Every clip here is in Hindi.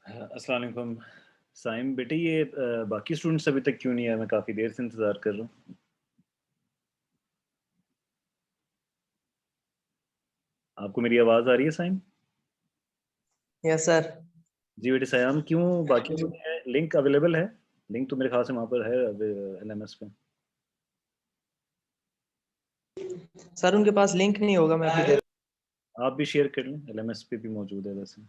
अस्सलाम वालेकुम साइम बेटे, ये बाकी स्टूडेंट्स अभी तक क्यों नहीं आए? मैं काफ़ी देर से इंतज़ार कर रहा हूँ। आपको मेरी आवाज़ आ रही है साइम? Yes sir. जी बेटे सयाम, क्यों बाकी लोग नहीं आए? लिंक अवेलेबल है? लिंक तो मेरे ख्याल से वहाँ पर है LMS पे। सर उनके पास लिंक नहीं होगा, मैं अभी दे। आप भी शेयर कर लें, LMS पे भी मौजूद है वैसे।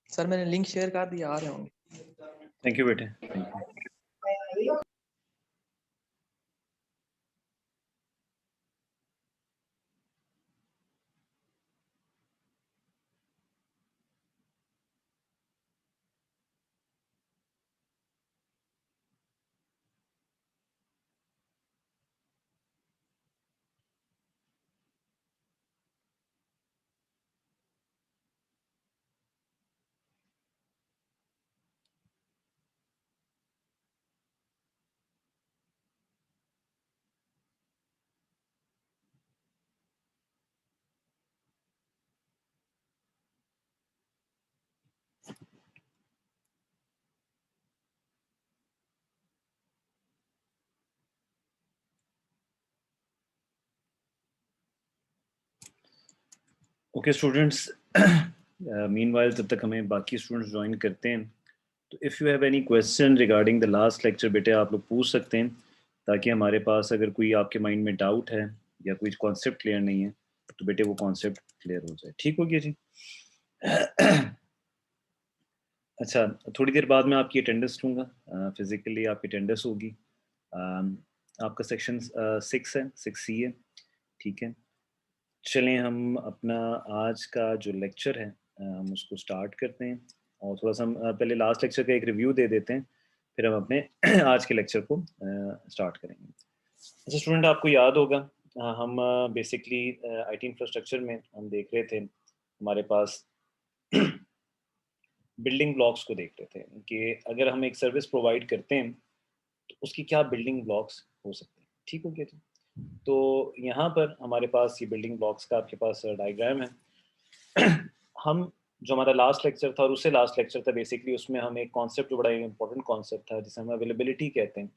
सर मैंने लिंक शेयर कर दिया, आ रहे होंगे। थैंक यू बेटे, thank you. Okay students, meanwhile तब तक हमें बाकी स्टूडेंट्स ज्वाइन करते हैं। तो if you have any question regarding the last lecture बेटे, आप लोग पूछ सकते हैं, ताकि हमारे पास अगर कोई आपके माइंड में डाउट है या कोई कॉन्सेप्ट क्लियर नहीं है तो बेटे वो कॉन्सेप्ट क्लियर हो जाए। ठीक हो गया जी? अच्छा, थोड़ी देर बाद मैं आपकी अटेंडेंस लूँगा, फिज़िकली आपकी अटेंडेंस होगी। आपका सेक्शन 6 है, 6C है, ठीक है। चलें हम अपना आज का जो लेक्चर है हम उसको स्टार्ट करते हैं, और थोड़ा-सा हम पहले लास्ट लेक्चर का एक रिव्यू दे देते हैं, फिर हम अपने आज के लेक्चर को स्टार्ट करेंगे। अच्छा स्टूडेंट, आपको याद होगा हम बेसिकली IT इंफ्रास्ट्रक्चर में हम देख रहे थे, हमारे पास बिल्डिंग ब्लॉक्स को देख रहे थे कि अगर हम एक सर्विस प्रोवाइड करते हैं तो उसकी क्या बिल्डिंग ब्लॉक्स हो सकते हैं। ठीक हो गया जी। तो यहाँ पर हमारे पास ये बिल्डिंग ब्लॉक्स का आपके पास डायग्राम है। हम जो हमारा लास्ट लेक्चर था और उससे लास्ट लेक्चर था बेसिकली, उसमें हम एक कॉन्सेप्ट जो बड़ा इंपॉर्टेंट कॉन्सेप्ट था जिसे हम अवेलेबिलिटी कहते हैं।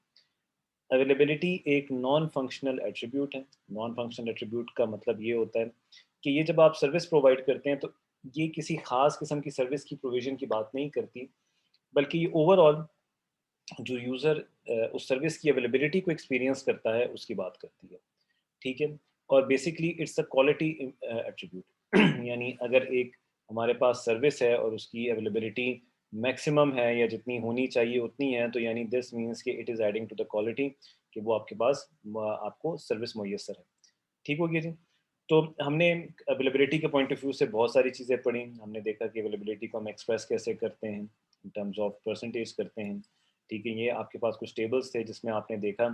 अवेलेबिलिटी एक नॉन फंक्शनल एट्रीब्यूट है। नॉन फंक्शनल एट्रीब्यूट का मतलब ये होता है कि ये जब आप सर्विस प्रोवाइड करते हैं तो ये किसी खास किस्म की सर्विस की प्रोविजन की बात नहीं करती, बल्कि ये ओवरऑल जो यूज़र उस सर्विस की अवेलेबिलिटी को एक्सपीरियंस करता है उसकी बात करती है। ठीक है। और basically it's a quality attribute यानी अगर एक हमारे पास सर्विस है और उसकी अवेलेबिलिटी मैक्सिमम है या जितनी होनी चाहिए उतनी है, तो यानी दिस मीन्स कि it is adding to the quality कि वो आपके पास आपको सर्विस मुयसर है। ठीक हो गया जी। तो हमने अवेलेबिलिटी के पॉइंट ऑफ व्यू से बहुत सारी चीज़ें पढ़ी। हमने देखा कि अवेलेबिलिटी को हम एक्सप्रेस कैसे करते हैं, इन टर्म्स ऑफ परसेंटेज करते हैं। ठीक है। ये आपके पास कुछ टेबल्स थे जिसमें आपने देखा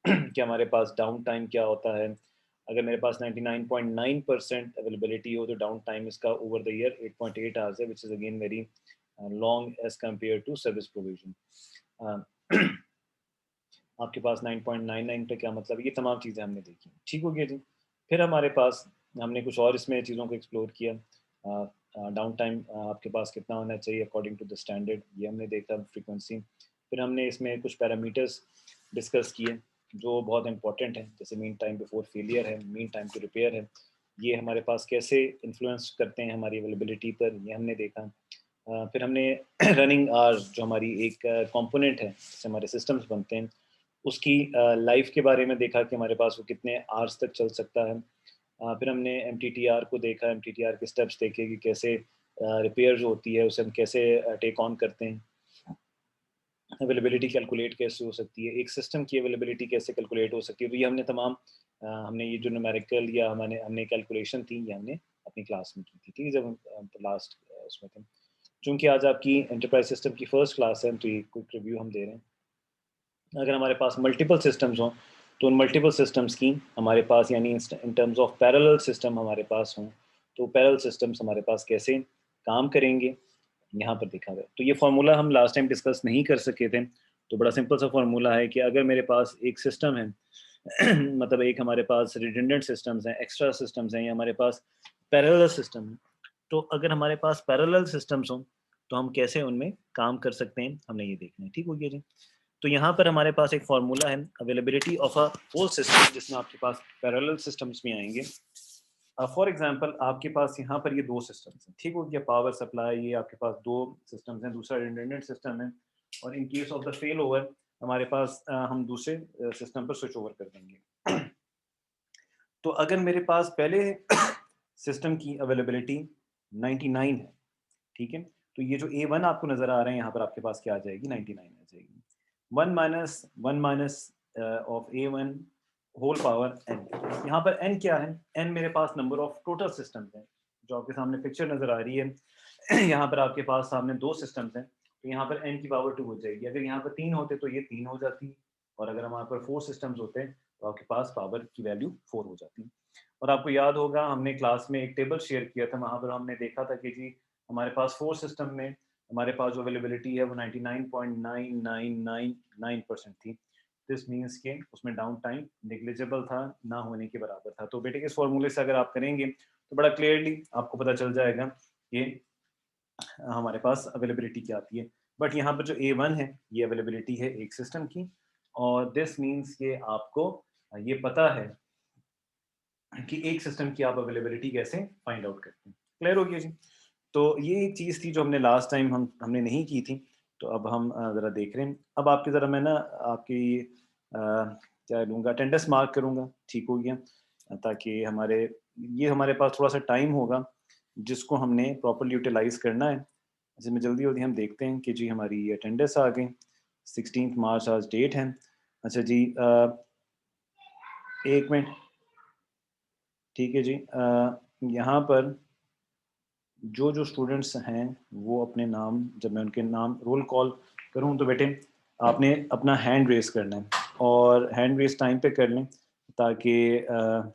कि हमारे पास डाउन टाइम क्या होता है। अगर मेरे पास 99.9% अवेलेबिलिटी हो तो डाउन टाइम इसका ओवर द ईयर 8.8 आवर्स है, which is again very long as compare to service provision. आपके पास 9.99 पे क्या मतलब, ये तमाम चीज़ें हमने देखी। ठीक हो गया जी। फिर हमारे पास हमने कुछ और इसमें चीज़ों को एक्सप्लोर किया। डाउन टाइम आपके पास कितना होना चाहिए अकॉर्डिंग टू द स्टैंडर्ड, ये हमने देखा, फ्रीक्वेंसी। फिर हमने इसमें कुछ पैरामीटर्स डिस्कस किए जो बहुत इंपॉर्टेंट हैं, जैसे मीन टाइम बिफोर फेलियर है, मीन टाइम टू रिपेयर है। ये हमारे पास कैसे इन्फ्लुएंस करते हैं हमारी अवेलेबिलिटी पर, ये हमने देखा। फिर हमने रनिंग आवर्स जो हमारी एक कंपोनेंट है जिससे हमारे सिस्टम्स बनते हैं, उसकी लाइफ के बारे में देखा कि हमारे पास वो कितने आवर्स तक चल सकता है। फिर हमने एमटीटीआर को देखा, एमटीटीआर के स्टेप्स देखे कि कैसे रिपेयर जो होती है उसे हम कैसे टेक ऑन करते हैं। अवेलेबिलिटी कैलकुलेट कैसे हो सकती है, एक सिस्टम की अवेलेबिलिटी कैसे कैलकुलेट हो सकती है। तो ये हमने तमाम हमने ये जो न्यूमेरिकल या हमने हमने कैलकुलेशन थी ये हमने अपनी क्लास में की थी। ठीक है, जब हम लास्ट उसमें थे। चूँकि आज आपकी एंटरप्राइज सिस्टम की फर्स्ट क्लास है तो ये क्विक रिव्यू हम दे रहे हैं। अगर हमारे पास मल्टीपल सिस्टम्स हों तो उन मल्टीपल सिस्टम्स की हमारे पास यानी in terms of parallel system हमारे पास हों तो पैरेलल सिस्टम्स हमारे पास कैसे काम करेंगे, यहाँ पर देखा गया। तो ये फार्मूला हम लास्ट टाइम डिस्कस नहीं कर सके थे। तो बड़ा सिंपल सा फार्मूला है कि अगर मेरे पास एक सिस्टम है मतलब एक हमारे पास रिडंडेंट सिस्टम्स हैं, एक्स्ट्रा सिस्टम्स हैं, या हमारे पास पैरेलल सिस्टम है, तो अगर हमारे पास पैरेलल सिस्टम्स हों तो हम कैसे उनमें काम कर सकते हैं, हमने ये देखना है। ठीक हो गया जी। तो यहाँ पर हमारे पास एक फार्मूला है availability of a whole system, जिसमें आपके पास पैरेलल सिस्टम्स भी आएंगे। फॉर एग्जांपल आपके पास यहाँ पर ये दो सिस्टम्स हैं। ठीक हो गया, पावर सप्लाई, ये आपके पास दो सिस्टम्स हैं, दूसरा रिडंडेंट सिस्टम है। और in case of the fail over हमारे पास हम दूसरे सिस्टम पर स्विच ओवर कर देंगे। तो अगर मेरे पास पहले सिस्टम की अवेलेबिलिटी 99 है, ठीक है, तो ये जो A1 आपको नज़र आ रहे हैं यहाँ पर आपके पास क्या आ जाएगी, 99 आ जाएगी। 1 minus of A1 whole power n। यहाँ पर n क्या है, n मेरे पास नंबर ऑफ टोटल सिस्टम्स हैं, जो आपके सामने पिक्चर नज़र आ रही है। यहाँ पर आपके पास सामने दो सिस्टम्स हैं, तो यहाँ पर n की पावर 2 हो जाएगी। अगर यहाँ पर 3 होते तो ये 3 हो जाती, और अगर हमारे पर 4 सिस्टम्स होते तो आपके पास पावर की वैल्यू 4 हो जाती। और आपको याद होगा हमने क्लास में एक टेबल शेयर किया था, वहाँ पर हमने देखा था कि जी हमारे पास 4 सिस्टम में हमारे पास जो अवेलेबिलिटी है वो 99.9999% थी। दिस मीन्स के उसमें डाउन टाइम नेग्लिजिबल था, ना होने के बराबर था। तो बेटे के इस फॉर्मूले से अगर आप करेंगे तो बड़ा क्लियरली आपको पता चल जाएगा कि हमारे पास अवेलेबिलिटी क्या आती है। बट यहाँ पर जो A1 है ये अवेलेबिलिटी है एक सिस्टम की, और दिस मीन्स के आपको ये पता है कि एक सिस्टम की आप अवेलेबिलिटी कैसे फाइंड आउट करते हैं। क्लियर हो गया जी। तो ये एक चीज़ थी जो हमने लास्ट टाइम हमने नहीं की थी, तो अब हम ज़रा देख रहे हैं। अब आपकी ज़रा मैं ना आपकी क्या लूँगा, अटेंडेंस मार्क करूँगा। ठीक हो गया, ताकि हमारे पास थोड़ा सा टाइम होगा जिसको हमने प्रॉपर्ली यूटिलाइज़ करना है। अच्छा, में जल्दी जल्दी हम देखते हैं कि जी हमारी अटेंडेंस आ गई। 16 मार्च आज डेट है। अच्छा जी, एक मिनट। ठीक है जी, यहाँ पर जो जो स्टूडेंट्स हैं वो अपने नाम, जब मैं उनके नाम रोल कॉल करूँ तो बेटे आपने अपना हैंड रेस करना है, और हैंड रेस टाइम पे कर लें ताकि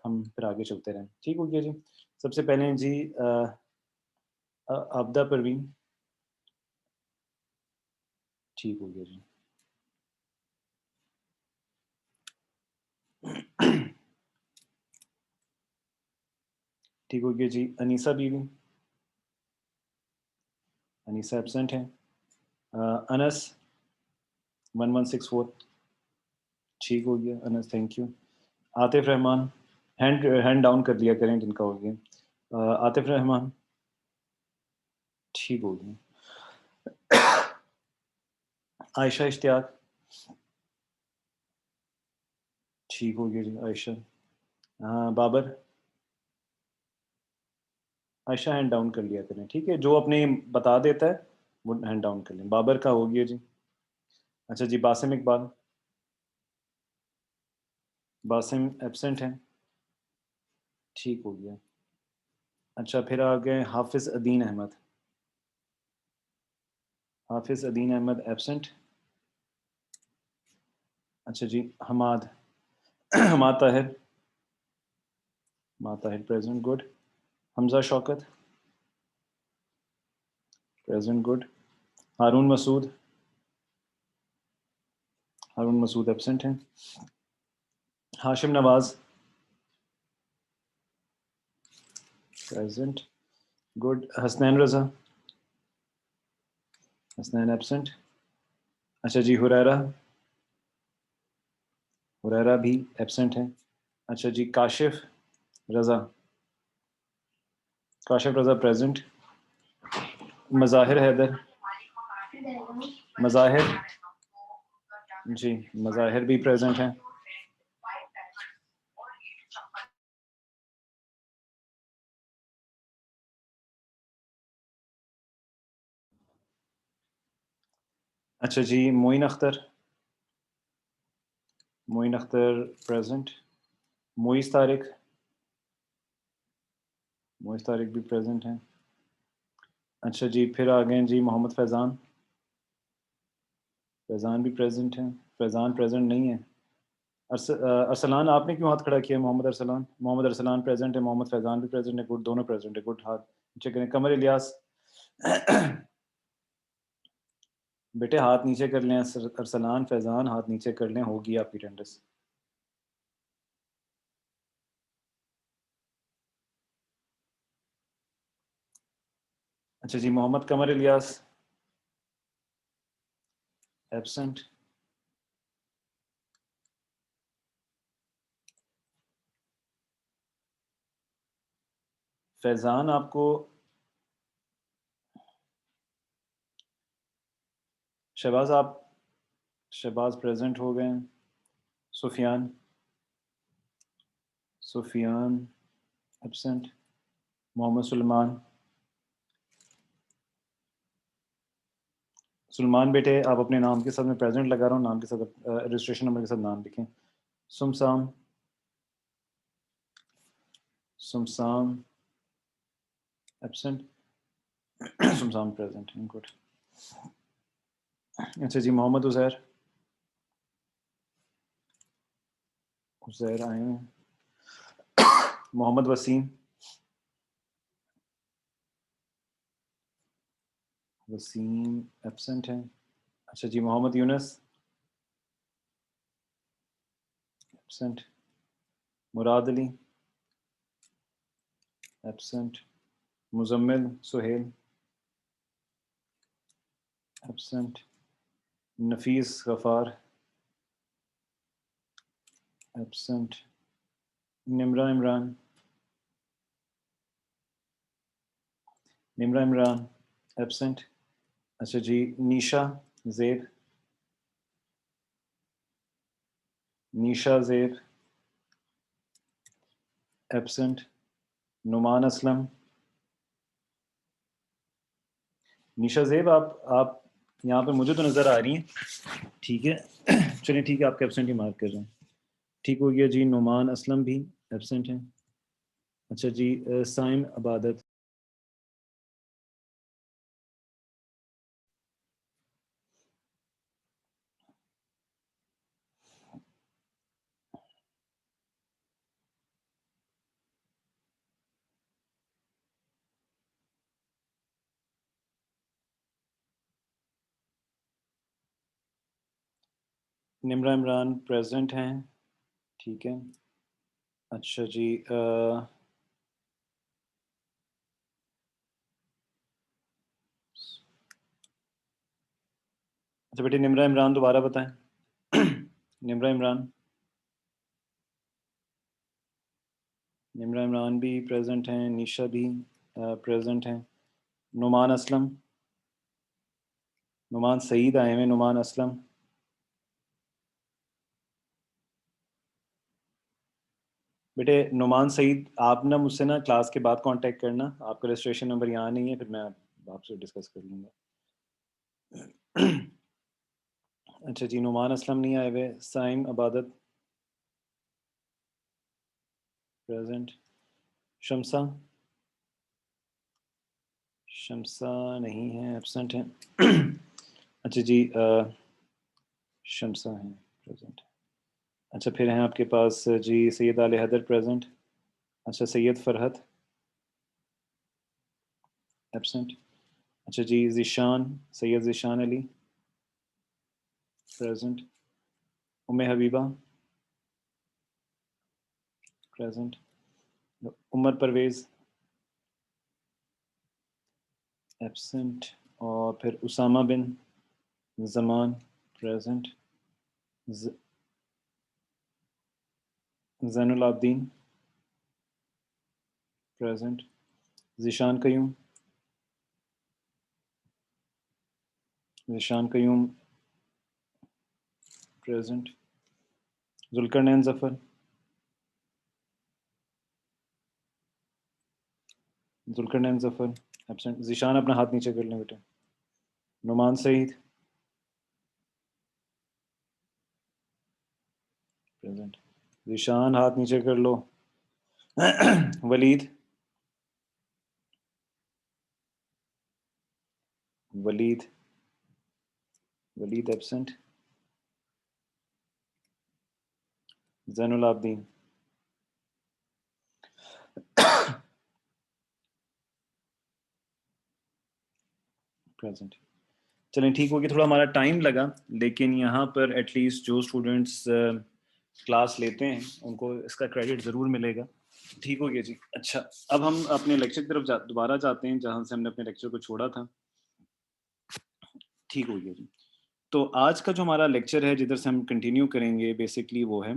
हम फिर आगे चलते रहें। ठीक हो गया जी। सबसे पहले जी आबदा परवीन, ठीक हो गया जी। ठीक हो गया जी। अनीसा बीवी, अनीसा एब्सेंट है। अनस 1164, ठीक हो गया Anas, thank you. Atif Rahman, hand down कर लिया करें जिनका हो गया। आतिफ रहमान, ठीक हो गया। आयशा इश्तियाक, ठीक हो गया जी आयशा। बाबर, आयशा हैंड डाउन कर लिया करें, ठीक है, जो अपने बता देता है वो हैंड डाउन कर लें। बाबर का हो गया जी। अच्छा जी, बासिम इकबाल, बासिम एब्सेंट हैं, ठीक हो गया। अच्छा, फिर आ गए हाफिज अदीन अहमद, हाफिज अदीन अहमद एब्सेंट। अच्छा जी, Hamad Hamad Tahir, Hamad Tahir present, good. Hamza Shaukat, present, good. Haroon Masood, Haroon Masood absent हैं। Hashim Nawaz, present, good. Hasnain Raza, Hasnain absent. अच्छा जी, हुरैरा, हुरैरा भी एब्सेंट हैं। अच्छा जी, काशिफ रजा, काशिफ रजा प्रेजेंट। मज़ाहिर हैदर, मज़ाहिर जी, मज़ाहिर भी प्रेजेंट हैं। अच्छा जी, मोइन अख्तर, मोइन अख्तर प्रेजेंट। मोइस तारिक, मोइस तारिक भी प्रेजेंट हैं। अच्छा जी, फिर आ गए जी मोहम्मद फैज़ान, फैज़ान भी प्रेजेंट हैं। फैज़ान प्रेजेंट नहीं है। अरसलान, आपने क्यों हाथ खड़ा किया? मोहम्मद अरसलान, मोहम्मद अरसलान प्रेजेंट है, मोहम्मद फैज़ान भी प्रेजेंट है, गुड, दोनों प्रेजेंट है, गुड। हाथ नीचे करें। कमर इलियास बेटे हाथ नीचे कर लें। अरसलान, फैज़ान, हाथ नीचे कर लें, होगी आपकी अटेंडेंस। अच्छा जी, मोहम्मद कमर इलियास एब्सेंट। फैज़ान आपको, शहबाज आप, शहबाज प्रेजेंट हो गए हैं। सुफियान, सुफियान एब्सेंट। मोहम्मद सुलेमान, सुलेमान बेटे आप अपने नाम के साथ में प्रेजेंट लगा रहा हूँ, नाम के साथ रजिस्ट्रेशन नंबर के साथ नाम लिखें। Samsam, Samsam absent. Samsam present, good. अच्छा जी, मोहम्मद उज़ैर, उज़ैर आए हैं। मोहम्मद वसीम, वसीम एब्सेंट हैं। अच्छा जी, Mohammad Yunus absent. Murad Ali absent. Muzammil Suhail absent. नफीस गफ़ार एब्सेंट। निमरा इमरान, निमरा इमरान एब्सेंट। अच्छा जी, नीशा ज़ेब, नीशा ज़ेब एब्सेंट। नुमान असलम, निशा ज़ेब आप यहाँ पे मुझे तो नज़र आ रही हैं, ठीक है। चलिए ठीक है, आपका एब्सेंट ही मार्क कर रहे हैं। ठीक हो गया जी। नुमान असलम भी एब्सेंट हैं। अच्छा जी, साइम अबादत, निम्रा इमरान प्रेजेंट हैं, ठीक है। अच्छा जी, अच्छा बेटे निम्रा इमरान दोबारा बताएं। निम्रा इमरान, निम्रा इमरान भी प्रेजेंट हैं, निशा भी प्रेजेंट हैं। नुमान असलम, नुमान सईद आए हैं, नुमान असलम। बेटे नुमान सईद, आप ना मुझसे ना क्लास के बाद कांटेक्ट करना, आपका रजिस्ट्रेशन नंबर यहाँ नहीं है, फिर मैं आपसे डिस्कस कर लूँगा। अच्छा जी, नुमान असलम नहीं आए हुए। साइम अबादत प्रेजेंट। शमसा, शमसा नहीं है, एब्सेंट हैं। अच्छा जी, शमसा हैं प्रेजेंट। अच्छा फिर हैं आपके पास जी सैयद आले हैदर प्रेजेंट। अच्छा सैयद फरहत एब्सेंट। अच्छा जी Zeeshan, Syed Zeeshan Ali present. Umme Habiba present. Umar Parvez absent. और फिर Usama bin Zaman present. Zainul Abideen present. Zeeshan Qayyum, Zeeshan Qayyum present. Zulqarnain Zafar, Zulqarnain Zafar absent. Zeeshan अपना हाथ नीचे कर लें बेटे। नुमान सईद प्रेजेंट। ज़िशान हाथ नीचे कर लो। वलीद, वलीद, वलीद एब्सेंट। जैनुल आबदीन प्रेजेंट। चलें ठीक हो गया, थोड़ा हमारा टाइम लगा, लेकिन यहाँ पर एटलीस्ट जो स्टूडेंट्स क्लास लेते हैं उनको इसका क्रेडिट ज़रूर मिलेगा। ठीक हो गया जी। अच्छा, अब हम अपने लेक्चर की तरफ दोबारा जाते हैं जहाँ से हमने अपने लेक्चर को छोड़ा था। ठीक हो गया जी। तो आज का जो हमारा लेक्चर है जिधर से हम कंटिन्यू करेंगे बेसिकली वो है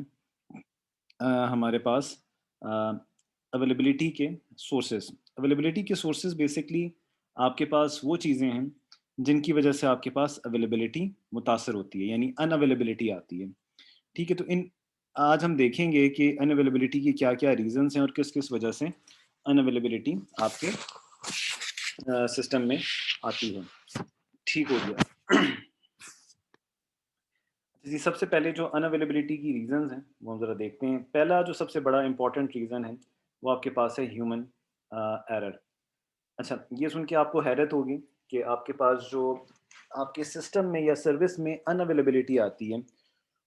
हमारे पास अवेलेबिलिटी के सोर्सेज। अवेलेबिलिटी के सोर्सेज बेसिकली आपके पास वो चीज़ें हैं जिनकी वजह से आपके पास अवेलेबिलिटी मुतासर होती है, यानी अनअवेलेबिलिटी आती है। ठीक है, तो इन आज हम देखेंगे कि अनअवेलेबिलिटी की क्या क्या रीजंस हैं और किस किस वजह से अनअवेलेबिलिटी आपके सिस्टम में आती है। ठीक हो गया जी। सबसे पहले जो अनअवेलेबिलिटी की रीजंस हैं वो हम ज़रा देखते हैं। पहला जो सबसे बड़ा इंपॉर्टेंट रीज़न है वो आपके पास है ह्यूमन एरर। अच्छा, ये सुन के आपको हैरत होगी कि आपके पास जो आपके सिस्टम में या सर्विस में अनअवेलेबिलिटी आती है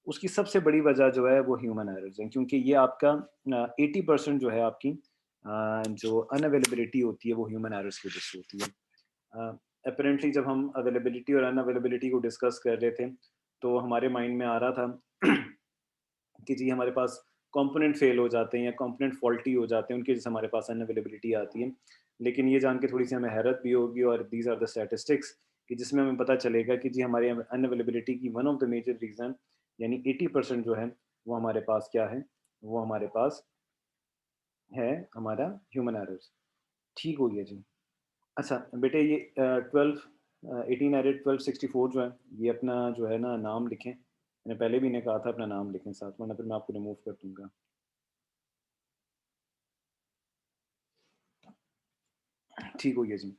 उसकी सबसे बड़ी वजह जो है वो ह्यूमन एरर्स हैं, क्योंकि ये आपका 80% जो है आपकी जो अनअवेलेबिलिटी होती है वो ह्यूमन एरर्स की वजह से होती है। अपेरेंटली जब हम अवेलेबिलिटी और अनअवेलेबिलिटी को डिस्कस कर रहे थे तो हमारे माइंड में आ रहा था कि जी हमारे पास कंपोनेंट फेल हो जाते हैं या कंपोनेंट फॉल्टी हो जाते हैं, उनकी वजह से हमारे पास अनअवेलेबिलिटी आती है। लेकिन ये जान के थोड़ी सी हमें हैरत भी होगी और दीज आर द स्टैटिस्टिक्स कि जिसमें हमें पता चलेगा कि जी हमारे अनअवेलेबिलिटी की one of the major reason यानी 80% जो है वो हमारे पास क्या है, वो हमारे पास है हमारा ह्यूमन एरर्स। ठीक हो गया जी। अच्छा बेटे ये 18 जो है ये अपना जो है ना नाम लिखें। मैंने पहले भी इन्हें कहा था अपना नाम लिखें साथ, वरना फिर मैं आपको रिमूव कर दूंगा। ठीक हो गया जी।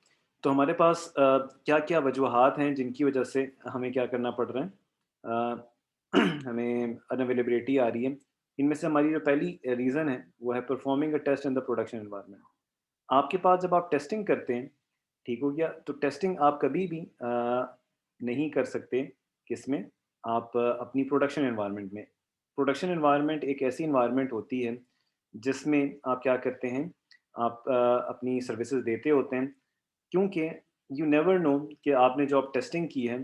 तो हमारे पास क्या-क्या वजूहात हैं जिनकी वजह से हमें क्या करना पड़ रहा है, हमें अनअवेलेबिलिटी आ रही है। इनमें से हमारी जो पहली रीज़न है वो है performing a test in the production environment. आपके पास जब आप टेस्टिंग करते हैं, ठीक हो गया, तो टेस्टिंग आप कभी भी नहीं कर सकते किसमें, आप अपनी प्रोडक्शन एनवायरनमेंट में। प्रोडक्शन एनवायरनमेंट एक ऐसी एनवायरनमेंट होती है जिसमें आप क्या करते हैं, आप अपनी सर्विसेज देते होते हैं, क्योंकि यू नेवर नो कि आपने जो आप टेस्टिंग की है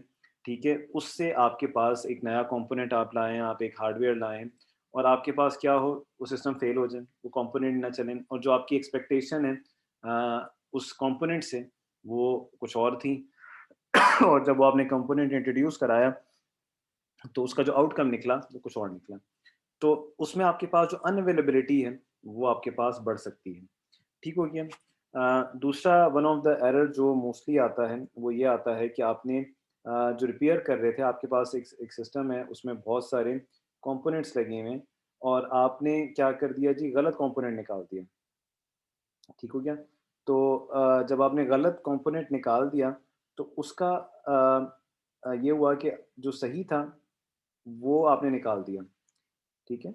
ठीक है, उससे आपके पास एक नया कंपोनेंट आप लाएँ, आप एक हार्डवेयर लाएँ और आपके पास क्या हो, वो सिस्टम फ़ेल हो जाए, वो कंपोनेंट ना चलें और जो आपकी एक्सपेक्टेशन है उस कंपोनेंट से, वो कुछ और थी और जब वो आपने कंपोनेंट इंट्रोड्यूस कराया, तो उसका जो आउटकम निकला, वो कुछ और निकला। तो उसमें आपके पास जो अनअवेलेबिलिटी है, वो आपके पास बढ़ सकती है। ठीक हो गया? दूसरा वन ऑफ द एरर जो मोस्टली आता है, वो ये आता है कि आपने जो रिपेयर कर रहे थे, आपके पास एक एक सिस्टम है, उसमें बहुत सारे कंपोनेंट्स लगे हुए हैं और आपने क्या कर दिया जी, गलत कंपोनेंट निकाल दिया। ठीक हो गया? तो जब आपने गलत कंपोनेंट निकाल दिया, तो उसका ये हुआ कि जो सही था, वो आपने निकाल दिया। ठीक है?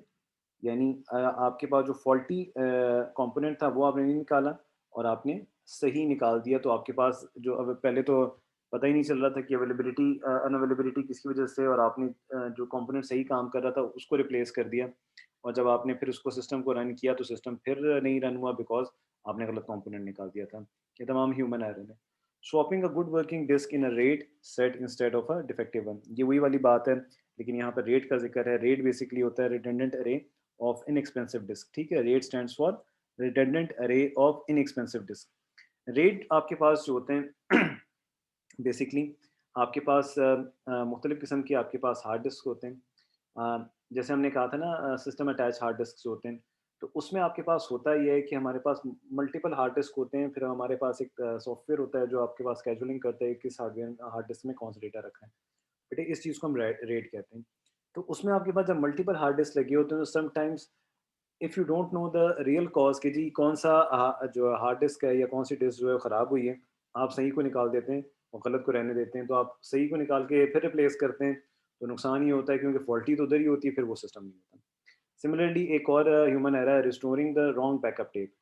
यानी आपके पास जो फ़ॉल्टी कंपोनेंट था वो आपने नहीं निकाला और आपने सही निकाल दिया, तो आपके पास जो अब पहले तो पता ही नहीं चल रहा था कि अनअवेलेबिलिटी किसकी वज़ह से और आपने जो कंपोनेंट सही काम कर रहा था उसको रिप्लेस कर दिया और जब आपने फिर उसको सिस्टम को रन किया तो सिस्टम फिर नहीं रन हुआ बिकॉज़ आपने गलत कंपोनेंट निकाल दिया था। ये तमाम ह्यूमन एरर है। Swapping a good working disk in a RAID set instead of a defective one, ये वही वाली बात है, लेकिन यहाँ पर RAID का ज़िक्र है। RAID बेसिकली होता है redundant array of inexpensive disk. ठीक है, RAID stands for redundant array of inexpensive disk. RAID आपके पास जो होते हैं बेसिकली आपके पास मुख्तलिफ किस्म के आपके पास हार्ड डिस्क होते हैं। जैसे हमने कहा था ना सिस्टम अटैच हार्ड डिस्क होते हैं, तो उसमें आपके पास होता ये है कि हमारे पास मल्टीपल हार्ड डिस्क होते हैं, फिर हमारे पास एक सॉफ्टवेयर होता है जो आपके पास कैजुअलिंग करता है किस हार्ड डिस्क में कौन सा डेटा रखा है। बेटे इस चीज़ को हम रेट कहते हैं। तो उसमें आपके पास जब मल्टीपल हार्ड डिस्क लगे होते हैं तो sometimes if you don't know the real cause कि जी कौन सा जो हार्ड डिस्क है या कौन सी डिस्क जो है ख़राब हुई है, आप सही को निकाल देते हैं और गलत को रहने देते हैं। तो आप सही को निकाल के फिर रिप्लेस करते हैं, तो नुकसान ये होता है क्योंकि फ़ॉल्टी तो उधर ही होती है, फिर वो सिस्टम नहीं होता। सिमिलरली एक और ह्यूमन एरर है restoring the wrong backup tape.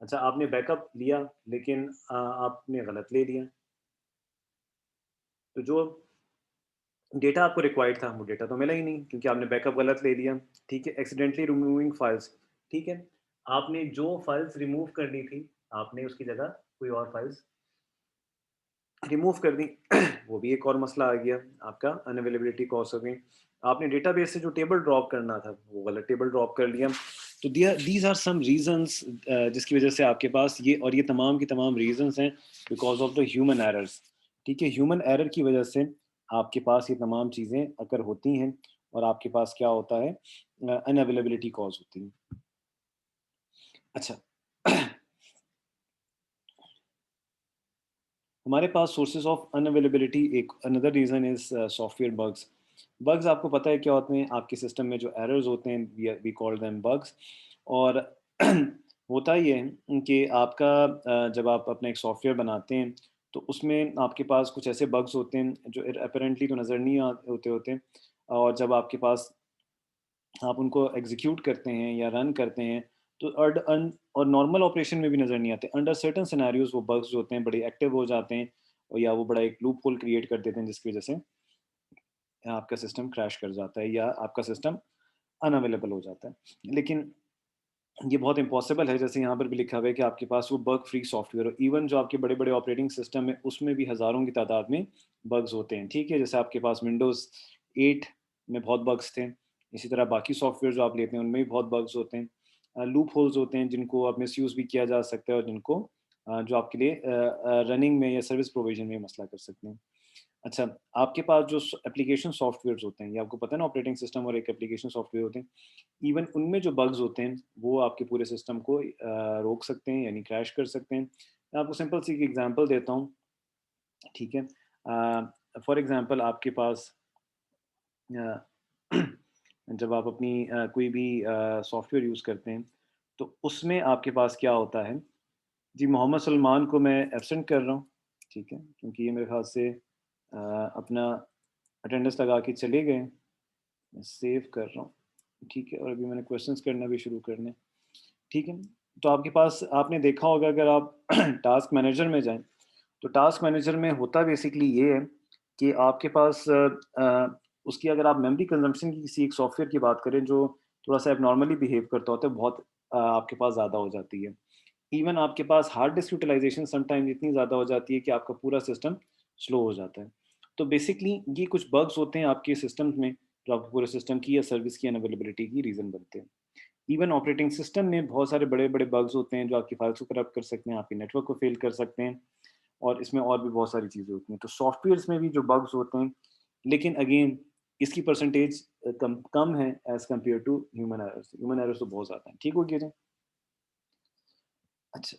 अच्छा आपने बैकअप लिया लेकिन आपने गलत ले लिया। तो जो डेटा आपको रिक्वायर्ड था, वो डेटा तो मिला ही नहीं क्योंकि आपने बैकअप गलत ले लिया। ठीक है, एक्सीडेंटली रिमूविंग फाइल्स। ठीक है, आपने जो फाइल्स रिमूव करनी थी, आपने उसकी जगह कोई और फाइल्स रिमूव कर दी वो भी एक और मसला आ गया, आपका अनअवेलेबिलिटी कॉज हो गई। आपने डेटाबेस से जो टेबल ड्रॉप करना था, वो गलत टेबल ड्रॉप कर लिया। तो दीज आर सम रीजंस जिसकी वजह से आपके पास ये तमाम की तमाम रीजंस हैं because of the human errors. ठीक है, ह्यूमन एरर की वजह से आपके पास ये तमाम चीज़ें अगर होती हैं और आपके पास क्या होता है अनअवेलेबिलिटी कॉज होती है। अच्छा हमारे पास सोर्सेज ऑफ अनअवेलेबिलिटी एक another reason is software bugs. Bugs आपको पता है क्या होते हैं? आपके सिस्टम में जो एरर्स होते हैं वी कॉल देम बग्स और होता ये है कि आपका जब आप अपना एक सॉफ्टवेयर बनाते हैं, तो उसमें आपके पास कुछ ऐसे बग्स होते हैं जो अपैरेंटली तो नज़र नहीं होते और जब आपके पास आप उनको एग्ज़ीक्यूट करते हैं या रन करते हैं, तो और नॉर्मल ऑपरेशन में भी नज़र नहीं आते। अंडर सर्टेन सिनेरियोज़ वो बग्स जो होते हैं बड़े एक्टिव हो जाते हैं और या वो बड़ा एक लूप होल क्रिएट कर देते हैं जिसकी वज़ह से आपका सिस्टम क्रैश कर जाता है या आपका सिस्टम अनअवेलेबल हो जाता है। लेकिन ये बहुत इम्पॉसिबल है, जैसे यहाँ पर भी लिखा हुआ है कि आपके पास वो बग फ्री सॉफ्टवेयर हो। इवन जो आपके बड़े-बड़े ऑपरेटिंग सिस्टम है, उसमें भी हज़ारों की तादाद में बग्स होते हैं, ठीक है? जैसे आपके पास विंडोज़ 8 में बहुत बग्स थे। इसी तरह बाकी सॉफ्टवेयर जो आप लेते हैं, उनमें भी बहुत बग्स होते हैं। लूप होल्स होते हैं, जिनको आप मिसयूज़ भी किया जा सकता है और जिनको जो आपके लिए रनिंग में या सर्विस प्रोविज़न में मसला कर सकते हैं। अच्छा, आपके पास जो एप्लीकेशन सॉफ्टवेयर्स होते हैं, ये आपको पता है ना ऑपरेटिंग सिस्टम और एक एप्लीकेशन सॉफ्टवेयर होते हैं। इवन उनमें जो बग्स होते हैं, वो आपके पूरे सिस्टम को रोक सकते हैं यानी क्रैश कर सकते हैं। मैं आपको सिंपल सी एक एग्ज़ाम्पल देता हूँ, ठीक है? फॉर एग्ज़ाम्पल आपके पास अ, जब आप अपनी कोई भी सॉफ्टवेयर यूज़ करते हैं, तो उसमें आपके पास क्या होता है, जी मोहम्मद सलमान को मैं एब्सेंट कर रहा हूँ, ठीक है? क्योंकि ये मेरे ख़्याल से अपना अटेंडेंस लगा के चले गए। मैं सेव कर रहा हूँ, ठीक है? और अभी मैंने क्वेश्चंस करना भी शुरू करने हैं, ठीक है? तो आपके पास आपने देखा होगा अगर आप टास्क मैनेजर में जाएँ, तो टास्क मैनेजर में होता बेसिकली ये है कि आपके पास उसकी अगर आप मेमोरी कंज़म्पशन की किसी एक सॉफ्टवेयर की बात करें जो थोड़ा-सा एबनॉर्मली बिहेव करता होता है, बहुत आपके पास ज़्यादा हो जाती है। इवन आपके पास हार्ड डिस्क यूटिलाइज़ेशन समटाइम्स इतनी ज़्यादा हो जाती है कि आपका पूरा सिस्टम स्लो हो जाता है। तो बेसिकली ये कुछ बग्स होते हैं आपके सिस्टम में जो आपके पूरे सिस्टम की या सर्विस की अनअवेलेबिलिटी की रीज़न बनते हैं। इवन ऑपरेटिंग सिस्टम में बहुत सारे बड़े-बड़े बग्स होते हैं जो आपकी फाइल्स को करप्ट कर सकते हैं, आपके नेटवर्क को फेल कर सकते हैं और इसमें और भी बहुत सारी चीज़ें होती हैं। तो सॉफ्टवेयर्स में भी जो बग्स होते हैं, लेकिन अगेन इसकी परसेंटेज कम कम है as compare to human errors. Human errors तो बहुत ज़्यादा हैं। ठीक हो गया जी? अच्छा,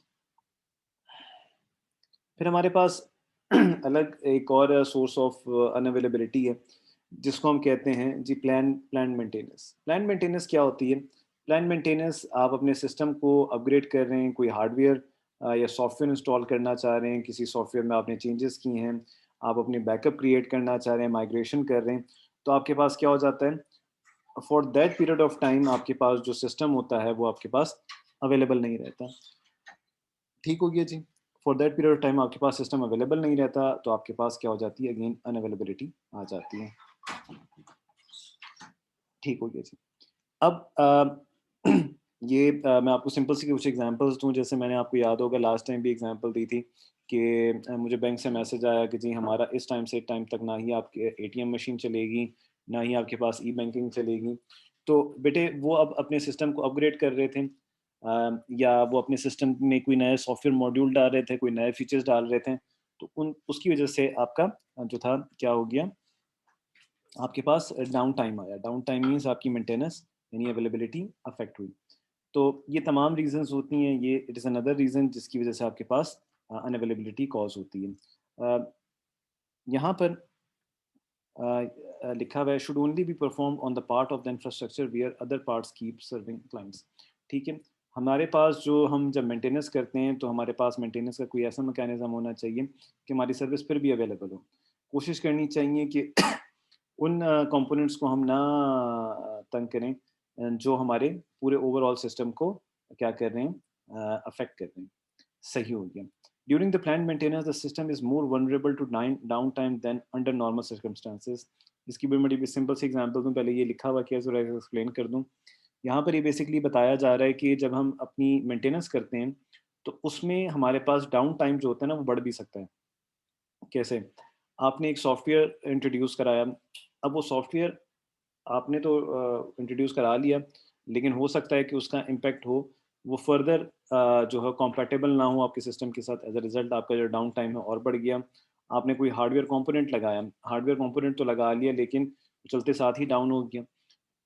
फिर हमारे पास अलग एक और सोर्स ऑफ अनअवेलेबिलिटी है, जिसको हम कहते हैं जी प्लान मेंटेनेंस। प्लान मेंटेनेंस क्या होती है? प्लान मेंटेनेंस आप अपने सिस्टम को अपग्रेड कर रहे हैं, कोई हार्डवेयर या सॉफ्टवेयर इंस्टॉल करना चाह रहे हैं, किसी सॉफ्टवेयर में आपने चेंजेस किए हैं, आप अपनी बैकअप क्रिएट करना चाह रहे हैं, माइग्रेशन कर रहे हैं, तो आपके पास क्या हो जाता है, for that period of time आपके पास जो सिस्टम होता है, वो आपके पास अवेलेबल नहीं रहता। ठीक हो गया जी। For that period of time आपके पास सिस्टम अवेलेबल नहीं रहता, तो आपके पास क्या हो जाती है, अगेन अनअवेलेबिलिटी आ जाती है। ठीक हो गया जी। अब मैं आपको सिंपल सी कुछ एग्जांपल्स दूँ, जैसे मैंने आपको याद होगा लास्ट टाइम भी एग्जांपल दी थी कि मुझे बैंक से मैसेज आया कि जी हमारा इस टाइम से टाइम तक ना ही आपकी एटीएम मशीन चलेगी, ना ही आपके पास ई-बैंकिंग चलेगी। तो बेटे वो अब अपने सिस्टम को अपग्रेड कर रहे थे, या वो अपने सिस्टम में कोई नए सॉफ्टवेयर मॉड्यूल डाल रहे थे, कोई नए फीचर्स डाल रहे थे, तो उन उसकी वजह से आपका जो था क्या हो गया, आपके पास डाउन टाइम आया। डाउन टाइम मीन्स आपकी मेंटेनेंस यानी अवेलेबिलिटी अफेक्ट हुई। तो ये तमाम रीज़न्स होती हैं, ये इट इज़ अनदर रीज़न जिसकी वज़ह से आपके पास अनअवेलेबिलिटी कॉज़ होती है। यहाँ पर लिखा हुआ है should only be performed on the part of the infrastructure where other parts keep serving clients. ठीक है? हमारे पास जो हम जब मेंटेनेंस करते हैं, तो हमारे पास मेंटेनेंस का कोई ऐसा मैकेनिज़्म होना चाहिए कि हमारी सर्विस फिर भी अवेलेबल हो। कोशिश करनी चाहिए कि उन कंपोनेंट्स को हम ना तंग करें, जो हमारे पूरे ओवरऑल सिस्टम को क्या कर रहे हैं, अफेक्ट कर रहे हैं। सही हो गया। During the plant maintenance the system is more vulnerable to down time than under normal circumstances. इसकी बड़ी सिंपल सी एग्जांपल दूं, पहले ये लिखा हुआ क्या है जरा एक्सप्लेन कर दूं। यहाँ पर ये बेसिकली बताया जा रहा है कि जब हम अपनी मेंटेनेंस करते हैं, तो उसमें हमारे पास डाउन टाइम जो होता है ना, वो बढ़ भी सकता है। कैसे? आपने एक सॉफ्टवेयर इंट्रोड्यूस कराया, अब वो सॉफ्टवेयर आपने तो इंट्रोड्यूस करा लिया, लेकिन हो सकता है कि उसका इम्पैक्ट हो, वो फर्दर जो है कॉम्पैटिबल ना हो आपके सिस्टम के साथ, एज़ अ रिज़ल्ट आपका जो डाउन टाइम है और बढ़ गया। आपने कोई हार्डवेयर कंपोनेंट लगाया, हार्डवेयर कंपोनेंट तो लगा लिया, लेकिन चलते साथ ही डाउन हो गया,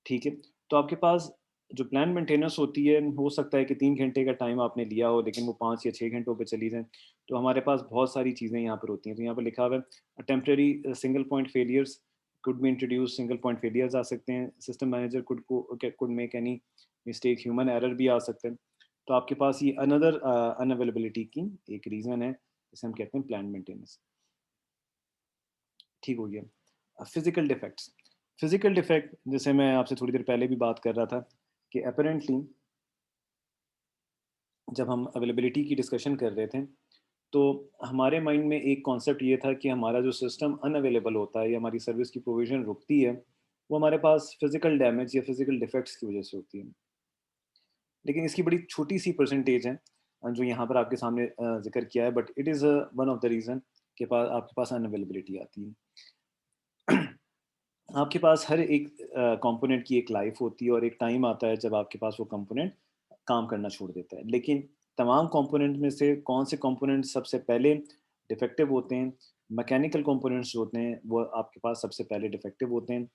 ठीक है? तो आपके पास जो प्लान मेंटेनेंस होती है, हो सकता है कि 3 घंटे का टाइम आपने लिया हो, लेकिन वो 5 या 6 घंटों पे चली जाए। तो हमारे पास बहुत सारी चीज़ें यहाँ पर होती हैं। तो यहाँ पर लिखा हुआ है temporary single point failures could be introduce. Single point failures आ सकते हैं। System manager could make any mistake, human error भी आ सकते हैं। तो आपके पास ये अनदर अनअवेलेबिलिटी की एक रीज़न है, जिसे हम कहते हैं प्लान मेंटेनेंस। ठीक हो गया। Physical defects. फिज़िकल डिफेक्ट जैसे मैं आपसे थोड़ी देर पहले भी बात कर रहा था कि अपैरेंटली जब हम अवेलेबिलिटी की डिस्कशन कर रहे थे, तो हमारे माइंड में एक कॉन्सेप्ट ये था कि हमारा जो सिस्टम अनअवेलेबल होता है या हमारी सर्विस की प्रोविज़न रुकती है, वो हमारे पास फिज़िकल डैमेज या फिज़िकल डिफेक्ट्स की वज़ह से होती है। लेकिन इसकी बड़ी छोटी-सी परसेंटेज है, जो यहाँ पर आपके सामने ज़िक्र किया है, but it is one of the reason के पास आपके पास अनअवेलेबिलिटी आती है। आपके पास हर एक कंपोनेंट की एक लाइफ होती है और एक टाइम आता है जब आपके पास वो कंपोनेंट काम करना छोड़ देता है। लेकिन तमाम कंपोनेंट में से कौन से कंपोनेंट सबसे पहले डिफेक्टिव होते हैं? मैकेनिकल कंपोनेंट्स जो होते हैं वो आपके पास सबसे पहले डिफेक्टिव होते हैं।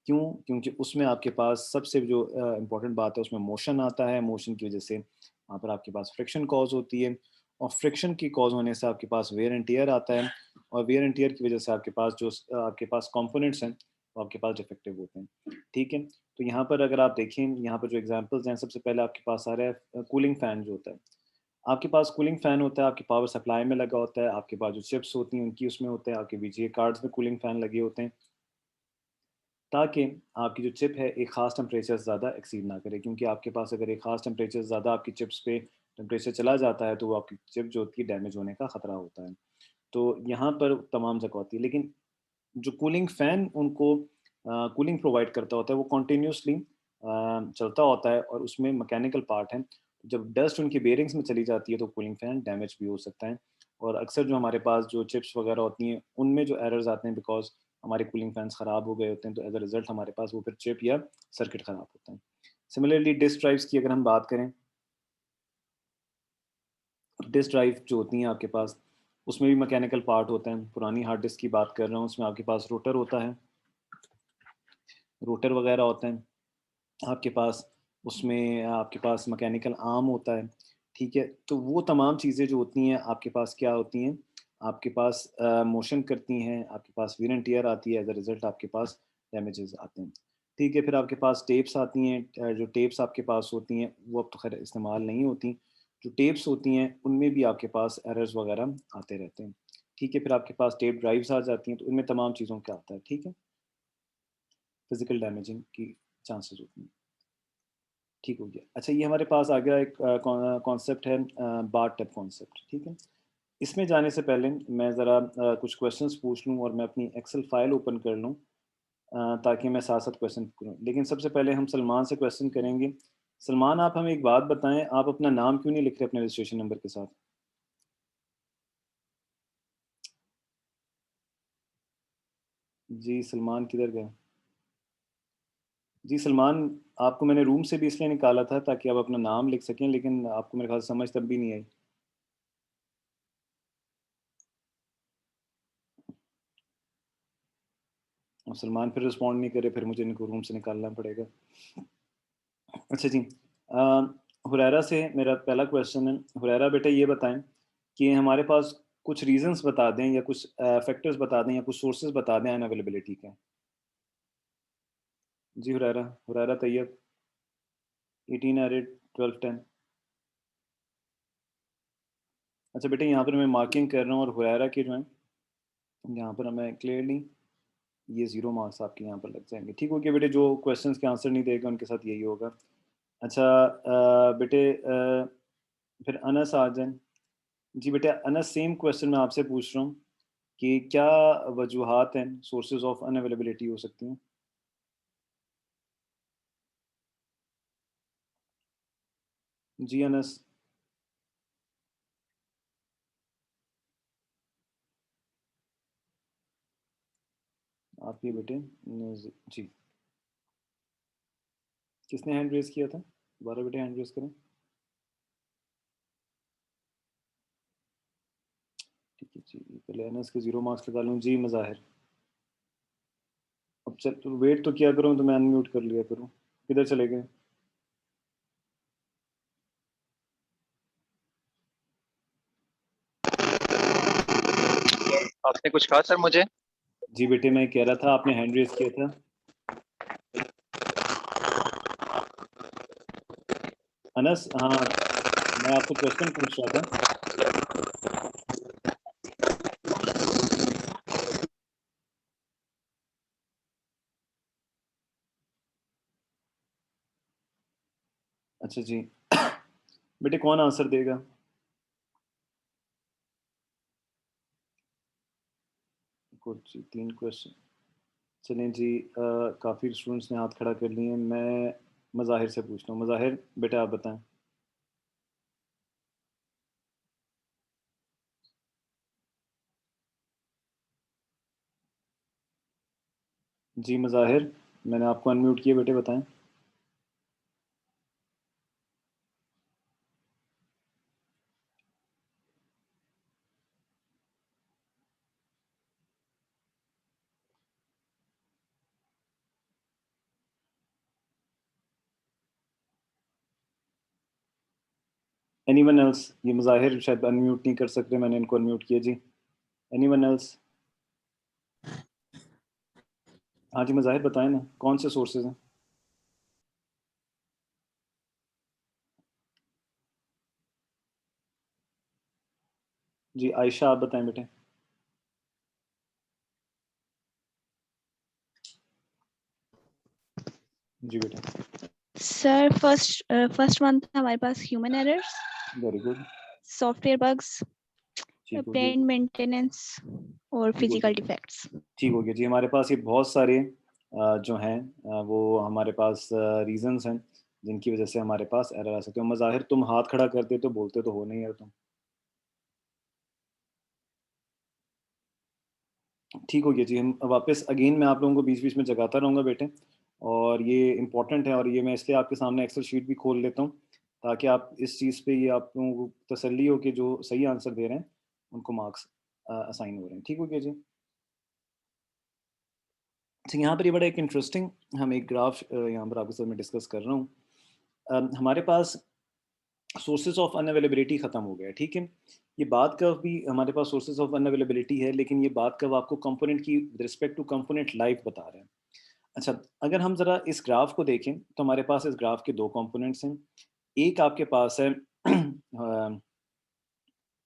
क्यों? क्योंकि उसमें आपके पास सबसे जो इम्पोर्टेंट बात है, उसमें मोशन आता है। मोशन की वज़ह से वहाँ पर आपके पास फ्रिक्शन कॉज़ होती है और फ्रिक्शन की कॉज़ होने से आपके पास वेयर एंड टियर आता है और वेयर एंड टियर की वज़ह से आपके पास जो आपके पास कंपोनेंट्स हैं, वो आपके पास डिफेक्टिव होते हैं। ठीक है? तो यहाँ पर अगर आप देखें, यहाँ पर जो एग्ज़ाम्पल्स हैं, सबसे पहले आपके पास आ रहा है कूलिंग फ़ैन जो होता है। आपके पास कूलिंग फ़ैन होता है, आपकी पावर सप्लाई में लगा होता है, आपके पास जो चिप्स होती हैं उनकी उसमें होते हैं, आपके वीजीए कार्ड्स में कूलिंग फ़ैन लगे होते हैं, ताकि आपकी जो चिप है एक ख़ास टेम्परेचर से ज़्यादा एक्सीड ना करे, क्योंकि आपके पास अगर एक ख़ास टेम्परेचर से ज़्यादा आपकी चिप्स पे टेम्परेचर चला जाता है, तो वो आपकी चिप जो होती है डैमेज होने का ख़तरा होता है। तो यहाँ पर तमाम जगह होती है, लेकिन जो कूलिंग फ़ैन उनको कूलिंग प्रोवाइड करता होता है, वो कंटिन्यूअसली चलता होता है और उसमें मैकेनिकल पार्ट है। जब डस्ट उनकी बेयरिंग्स में चली जाती है, तो कूलिंग फ़ैन डैमेज भी हो सकता है। और अक्सर जो हमारे पास जो चिप्स वगैरह होती हैं उनमें जो एरर्स आते हैं बिकॉज हमारे कूलिंग फैंस ख़राब हो गए होते हैं, तो एज अ रिज़ल्ट हमारे पास वो फिर चिप या सर्किट ख़राब होता है। सिमिलरली डिस्क ड्राइव्स की अगर हम बात करें, डिस्क ड्राइव जो होती हैं आपके पास, उसमें भी मैकेनिकल पार्ट होते हैं। पुरानी हार्ड डिस्क की बात कर रहा हूँ, उसमें आपके पास रोटर होता है, रोटर वगैरह होते हैं आपके पास, उसमें आपके पास मैकेनिकल आर्म होता है, ठीक है? तो वो तमाम चीज़ें जो होती हैं आपके पास क्या होती हैं, आपके पास मोशन करती हैं, आपके पास वियर एंड टियर आती है, एज़ अ रिज़ल्ट आपके पास डैमेजेस आते हैं, ठीक है? फिर आपके पास टेप्स आती हैं, जो टेप्स आपके पास होती हैं, वो अब तो ख़ैर इस्तेमाल नहीं होती। जो टेप्स होती हैं, उनमें भी आपके पास एरर्स वगैरह आते रहते हैं, ठीक है? फिर आपके पास टेप ड्राइव्स आ जाती हैं, तो इनमें तमाम चीज़ों का आता है, ठीक है? फिज़िकल डैमेजिंग की चांसेस होती हैं। ठीक हो गया। अच्छा, ये हमारे पास आ गया एक कॉन्सेप्ट है, बार टैप कॉन्सेप्ट, ठीक है? इसमें जाने से पहले मैं ज़रा कुछ क्वेश्चंस पूछ लूँ और मैं अपनी एक्सेल फाइल ओपन कर लूँ, ताकि मैं साथ-साथ क्वेश्चन करूँ। लेकिन सबसे पहले हम सलमान से क्वेश्चन करेंगे। सलमान, आप हमें एक बात बताएँ, आप अपना नाम क्यों नहीं लिख रहे अपने रजिस्ट्रेशन नंबर के साथ? जी, सलमान किधर गए? जी, सलमान, आपको मैंने रूम से भी इसलिए निकाला था ताकि आप अपना नाम लिख सकें, लेकिन आपको मेरे ख़्याल से समझ तब भी नहीं आई। अब सलमान फिर रिस्पॉन्ड नहीं करे, फिर मुझे इनको रूम से निकालना पड़ेगा। अच्छा जी, हुरैरा से मेरा पहला क्वेश्चन है। हुरैरा बेटा, ये बताएं कि हमारे पास कुछ रीजंस बता दें या कुछ फैक्टर्स बता दें या कुछ सोर्सेज बता दें अनअवेलेबिलिटी के। जी हुरैरा, हुरैरा तैयब, 18 एरिड 12 10। अच्छा बेटा, यहाँ पर मैं मार्किंग कर रहा हूँ और हुरैरा के जो है यहाँ पर हमें क्लियरली ये 0 मार्क्स आपके यहाँ पर लग जाएंगे। ठीक हो गया बेटे, जो क्वेश्चंस के आंसर नहीं देगा उनके साथ यही होगा। अच्छा बेटे, फिर अनस आ जाए। जी बेटा अनस, सेम क्वेश्चन मैं आपसे पूछ रहा हूँ कि क्या वजूहात हैं, सोर्सेज ऑफ अनअवेलेबिलिटी हो सकती हैं? जी अनस, आप ये बेटे जी, किसने हैंड रेज किया था? दोबारा बेटे हैंड रेज करें। ठीक है जी, पहले अनस के 0 मार्क्स लगा लूँ। जी मज़ाहिर, अब चल तो वेट तो किया करूँ, तो मैं अनम्यूट कर लिया करूँ। किधर चले गए? आपने कुछ कहा सर मुझे? जी बेटे, मैं कह रहा था आपने हैंड रेज किया था। अनस, हाँ, मैं आपसे क्वेश्चन पूछ रहा था। अच्छा जी, बेटे कौन आंसर देगा? कुछ 3 क्वेश्चन, चलें जी, काफ़ी स्टूडेंट्स ने हाथ खड़ा कर लिए हैं। मैं मज़ाहिर से पूछता हूँ। मज़ाहिर बेटा, आप बताएं। जी मज़ाहिर, मैंने आपको अनम्यूट किया, बेटे बताएं। Anyone else? ये मज़ाहिर शायद अनम्यूट नहीं कर सकते, मैंने इनको अनम्यूट किया जी। Anyone else? हाँ जी मज़ाहिर, बताएं ना, कौन से सोर्सेज हैं? जी आयशा, आप बताएं बेटे। जी बेटा। सर फर्स्ट मंथ हमारे पास human errors, very good. Software bugs, ठीक हो गया, प्लान मेंटेनेंस और ठीक हो फिजिकल गया, डिफेक्ट्स। ठीक हो गया जी। हमारे पास ये बहुत सारे जो हैं वो हमारे पास रीजंस हैं जिनकी वजह से हमारे पास एरर आ सकते हैं। मज़ाहिर, तुम हाथ खड़ा करते तो बोलते तो हो नहीं यार तुम। ठीक हो गया जी। हम वापस अगेन मैं आप लोगों को बीच-बीच में जगाता रहूँगा बेटे, और ये इम्पोर्टेंट है, और ये मैं इसलिए आपके सामने एक्सेल शीट भी खोल लेता हूँ, ताकि आप इस चीज़ पे ये आप लोगों को तसल्ली हो कि जो सही आंसर दे रहे हैं, उनको मार्क्स असाइन हो रहे हैं। ठीक हो गया जी? अच्छा, यहाँ पर ये बड़ा एक इंटरेस्टिंग हम एक ग्राफ यहाँ पर आपके साथ मैं डिस्कस कर रहा हूँ। हमारे पास सोर्सेज़ ऑफ अनअवेलेबिलिटी ख़त्म हो गया है, ठीक है? ये बात कर्व भी हमारे पास सोर्सेज़ ऑफ अनअवेलेबिलिटी है, लेकिन ये बात कर्व आपको कंपोनेंट की with respect to component life बता रहा है। अच्छा, अगर हम ज़रा इस ग्राफ को देखें, तो हमारे पास इस ग्राफ के 2 कंपोनेंट्स हैं। एक आपके पास है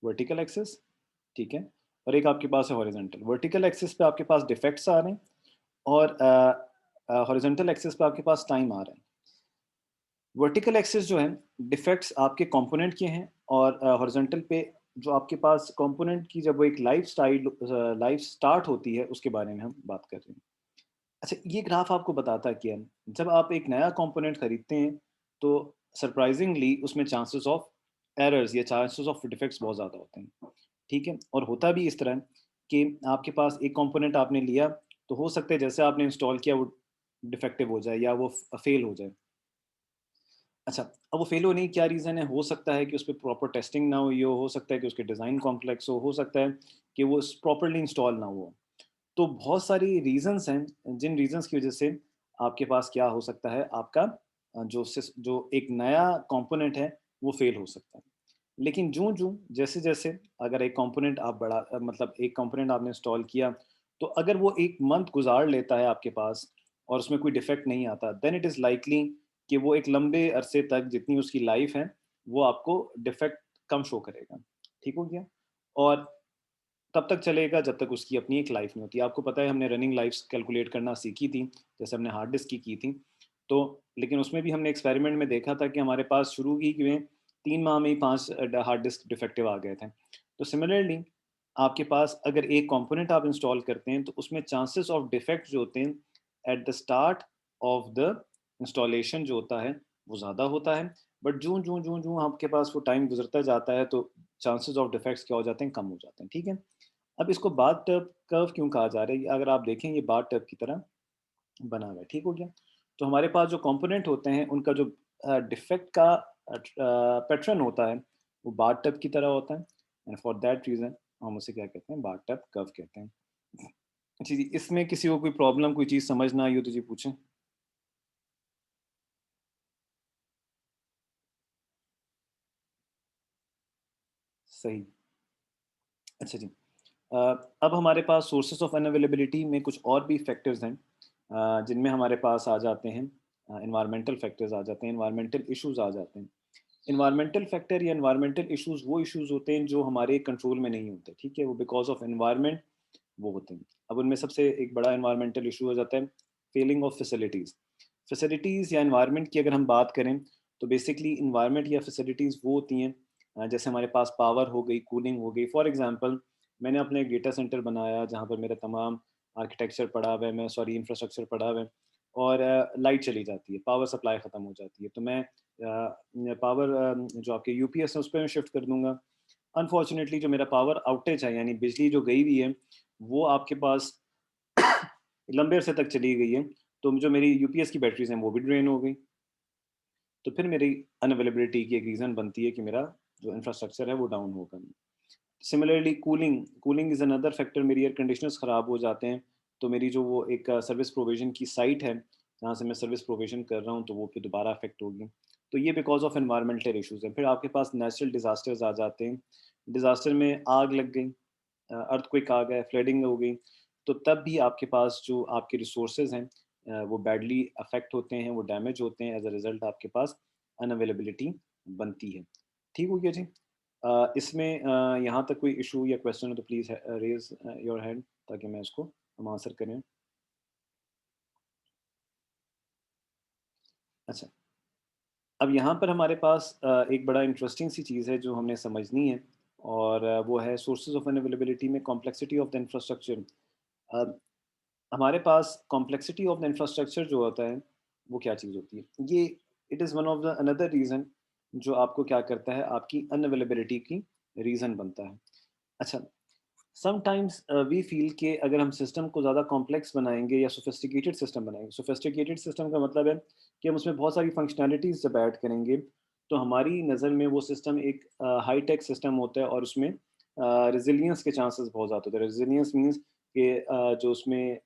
वर्टिकल एक्सिस, ठीक है? और एक आपके पास है हॉरिजॉन्टल। वर्टिकल एक्सिस पे आपके पास डिफेक्ट्स आ रहे हैं, और हॉरिजॉन्टल एक्सिस पे आपके पास टाइम आ रहा है। वर्टिकल एक्सिस जो है, डिफेक्ट्स आपके कंपोनेंट के हैं, और हॉरिजॉन्टल पे जो आपके पास कंपोनेंट की जब वो एक लाइफ स्टार्ट होती है, उसके बारे में हम बात कर रहे हैं। अच्छा, ये ग्राफ आपको बताता है कि जब आप एक नया कंपोनेंट खरीदते हैं, तो सरप्राइजिंगली उसमें चांसेस ऑफ एरर्स या चांसेस ऑफ डिफेक्ट्स बहुत ज़्यादा होते हैं, ठीक है? और होता भी इस तरह है कि आपके पास एक कंपोनेंट आपने लिया, तो हो सकता है जैसे आपने इंस्टॉल किया वो डिफेक्टिव हो जाए, या वो फेल हो जाए। अच्छा, अब वो फेल होने की क्या रीज़न है? हो सकता है कि उसपे प्रॉपर टेस्टिंग ना हुई हो सकता है कि उसके डिज़ाइन कॉम्प्लेक्स हो सकता है कि वो प्रॉपर्ली इंस्टॉल ना हुआ हो। तो बहुत सारी रीज़न्स हैं, जिन रीज़न्स की वज़ह से आपके पास क्या हो सकता है, आपका जो एक नया कंपोनेंट है, वो फ़ेल हो सकता है। लेकिन जूँ-जूँ, जैसे-जैसे अगर एक कंपोनेंट आप मतलब एक कंपोनेंट आपने इंस्टॉल किया, तो अगर वो 1 मंथ गुज़ार लेता है आपके पास, और उसमें कोई डिफेक्ट नहीं आता, देन इट इज़ लाइकली कि वो एक लंबे अरसे तक, जितनी उसकी लाइफ़ है, वो आपको डिफेक्ट कम शो करेगा। ठीक हो गया? और तब तक चलेगा जब तक उसकी अपनी एक लाइफ नहीं होती। आपको पता है, हमने रनिंग लाइफ़्स कैलकुलेट करना सीखी थी, जैसे हमने हार्ड डिस्क की थी। तो लेकिन उसमें भी हमने एक्सपेरिमेंट में देखा था कि हमारे पास शुरू ही में 3 माह में ही 5 हार्ड डिस्क डिफेक्टिव आ गए थे। तो सिमिलरली आपके पास अगर एक कंपोनेंट आप इंस्टॉल करते हैं, तो उसमें चांसेस ऑफ डिफेक्ट जो होते हैं at the start of the installation जो होता है, वो ज़्यादा होता है। बट जूँ आपके पास वो टाइम गुज़रता जाता है, तो चांसेस ऑफ डिफेक्ट्स क्या हो जाते हैं, कम हो जाते हैं। ठीक है? अब इसको बाथ टब कर्व क्यों कहा जा रहा है? अगर आप देखें, ये बाथ टब की तरह बना हुआ है, ठीक हो गया? तो हमारे पास जो कंपोनेंट होते हैं, उनका जो डिफेक्ट का पैटर्न होता है, वो बाथ टब की तरह होता है, एंड फॉर दैट रीज़न हम उसे क्या कहते हैं, बाथ टब कर्व कहते हैं। जी, जी, इसमें किसी को कोई प्रॉब्लम, कोई चीज़ समझ ना आई हो तो जी पूछें? सही। अच्छा जी। अ, अब हमारे पास सोर्सेस ऑफ अनअवेलेबिलिटी में कुछ और भी फैक्टर्स हैं, जिनमें हमारे पास आ जाते हैं एनवायरमेंटल फैक्टर्स आ जाते हैं, एनवायरमेंटल इश्यूज आ जाते हैं। एनवायरमेंटल फैक्टर या एनवायरमेंटल इश्यूज वो इश्यूज होते हैं जो हमारे कंट्रोल में नहीं होते, ठीक है? वो बिकॉज ऑफ एनवायरमेंट वो होते हैं। अब उनमें सबसे एक बड़ा एनवायरमेंटल इशू हो जाता है फेलिंग ऑफ फैसिलिटीज़। फैसिलिटीज़ या एनवायरनमेंट की अगर हम बात करें, तो बेसिकली एनवायरनमेंट या फैसिलिटीज़ वो होती हैं, जैसे हमारे पास पावर हो गई, कूलिंग हो गई। फॉर एग्जांपल, मैंने अपने एक डेटा सेंटर बनाया जहाँ पर मेरा तमाम आर्किटेक्चर पड़ा हुआ है, मैं सॉरी इंफ्रास्ट्रक्चर पड़ा हुआ है, और लाइट चली जाती है, पावर सप्लाई ख़त्म हो जाती है, तो मैं पावर जो आपके यूपीएस है उस पे मैं शिफ्ट कर दूँगा। अनफॉर्चुनेटली जो मेरा पावर आउटेज है, यानी बिजली जो गई हुई है, वो आपके पास लंबे अरसे तक चली गई है, तो जो मेरी यूपीएस की बैटरीज़ हैं वो भी ड्रेन हो गई। तो फिर मेरी अनअवेलेबिलिटी की एक रीज़न बनती है कि मेरा जो इंफ्रास्ट्रक्चर है वो डाउन होगा। Similarly cooling cooling is another factor, मेरी एयर कंडीशनर्स ख़राब हो जाते हैं, तो मेरी जो वो एक सर्विस प्रोविज़न की साइट है, जहाँ से मैं सर्विस प्रोविज़न कर रहा हूँ, तो वो फिर दोबारा अफ़ेक्ट होगी। तो ये बिकॉज़ ऑफ एनवायरमेंटल इश्यूज़ हैं। फिर आपके पास नेचुरल डिज़ास्टर्स आ जाते हैं। डिज़ास्टर में आग लग गई, अर्थक्वेक आ गया, फ्लडिंग हो गई, तो तब भी आपके पास जो आपके रिसोर्सेज़ हैं, वो बैडली अफ़ेक्ट होते हैं, वो डैमेज होते हैं, एज़ अ रिज़ल्ट आपके पास अनअवेलेबिलिटी बनती है। ठीक हो गया जी? इसमें यहाँ तक कोई इश्यू या क्वेश्चन हो तो प्लीज़ रेज़ योर हैंड, ताकि मैं उसको हम आंसर करें। अच्छा, अब यहाँ पर हमारे पास एक बड़ा इंटरेस्टिंग सी चीज़ है जो हमने समझनी है, और वो है सोर्सेज़ ऑफ अनअवेलेबिलिटी में कॉम्प्लेक्सिटी ऑफ द इंफ्रास्ट्रक्चर। अ, हमारे पास कॉम्प्लेक्सिटी ऑफ द इंफ्रास्ट्रक्चर जो होता है, वो क्या चीज़ होती है? ये it is one of the another reason जो आपको क्या करता है, आपकी अनअवेलेबिलिटी की रीज़न बनता है। अच्छा, समटाइम्स वी फील कि अगर हम सिस्टम को ज़्यादा कॉम्प्लेक्स बनाएंगे या सोफिस्टिकेटेड सिस्टम बनाएंगे, सोफिस्टिकेटेड सिस्टम का मतलब है कि हम उसमें बहुत सारी फंक्शनैलिटीज़ जब ऐड करेंगे तो हमारी नज़र में वो सिस्टम एक हाई टेक सिस्टम होता है और उसमें रेजिलियंस के चांसेस बहुत ज़्यादा होते हैं। रेजिलियंस मीन्स कि जो उसमें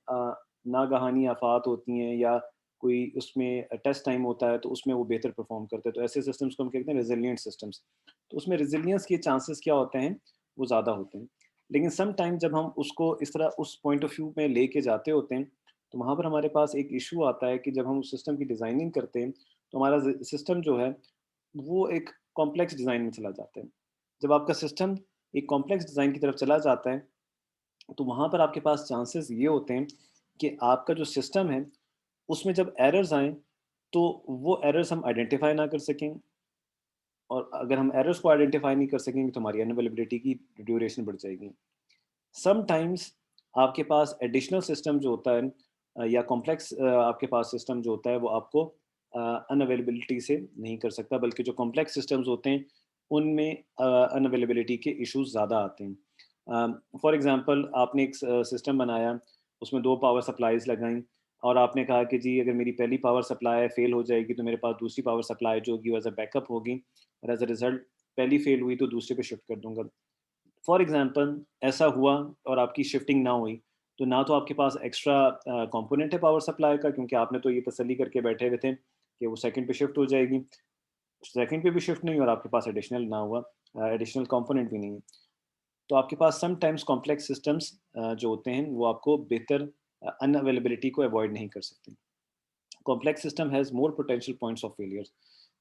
नागहानी आफात होती हैं या कोई उसमें टेस्ट टाइम होता है तो उसमें वो बेहतर परफॉर्म करते हैं, तो ऐसे सिस्टम्स को हम कहते हैं रेजिलियंट सिस्टम्स। तो उसमें रेजिलियंस के चांसेस क्या होते हैं, वो ज़्यादा होते हैं। लेकिन सम टाइम जब हम उसको इस तरह उस पॉइंट ऑफ व्यू में लेके जाते होते हैं, तो वहाँ पर हमारे पास एक इशू आता है कि जब हम उस सिस्टम की डिज़ाइनिंग करते हैं, तो हमारा सिस्टम जो है, वो एक कॉम्प्लेक्स डिज़ाइन में चला जाता है। जब आपका सिस्टम एक कॉम्प्लेक्स डिज़ाइन की तरफ चला जाता है, तो वहाँ पर आपके पास चांसेस ये होते हैं कि आपका जो सिस्टम है, उसमें जब एरर्स आएँ, तो वो एरर्स हम आइडेंटिफ़ाई ना कर सकें, और अगर हम एरर्स को आइडेंटिफ़ाई नहीं कर सकेंगे, तो हमारी अनअवेलेबिलिटी की ड्यूरेशन बढ़ जाएगी। समटाइम्स आपके पास एडिशनल सिस्टम जो होता है या कॉम्प्लेक्स आपके पास सिस्टम जो होता है वो आपको अनअवेलेबिलिटी से नहीं कर सकता, बल्कि जो कॉम्प्लेक्स सिस्टम्स होते हैं उनमें अनअवेलेबिलिटी के इश्यूज ज़्यादा आते हैं। फॉर एग्जांपल आपने एक सिस्टम बनाया, उसमें 2 पावर सप्लाईज़ लगाईं और आपने कहा कि जी अगर मेरी पहली पावर सप्लाई फेल हो जाएगी तो मेरे पास दूसरी पावर सप्लाई जो होगी वो एज़ अ बैकअप होगी, और एज़ अ रिज़ल्ट पहली फेल हुई तो दूसरे पे शिफ्ट कर दूँगा। फॉर एग्जांपल ऐसा हुआ और आपकी शिफ्टिंग ना हुई, तो ना तो आपके पास एक्स्ट्रा कंपोनेंट है पावर सप्लाई का, क्योंकि आपने तो ये तसल्ली करके बैठे हुए थे कि वो सेकंड पे शिफ्ट हो जाएगी। सेकंड पे भी शिफ्ट नहीं और आपके पास एडिशनल ना हुआ, एडिशनल कंपोनेंट भी नहीं है। तो आपके पास समटाइम्स कॉम्प्लेक्स सिस्टम्स जो होते हैं वो आपको बेहतर अनअवेलेबिलिटी को अवॉइड नहीं कर सकते। Complex system has more potential points of failure.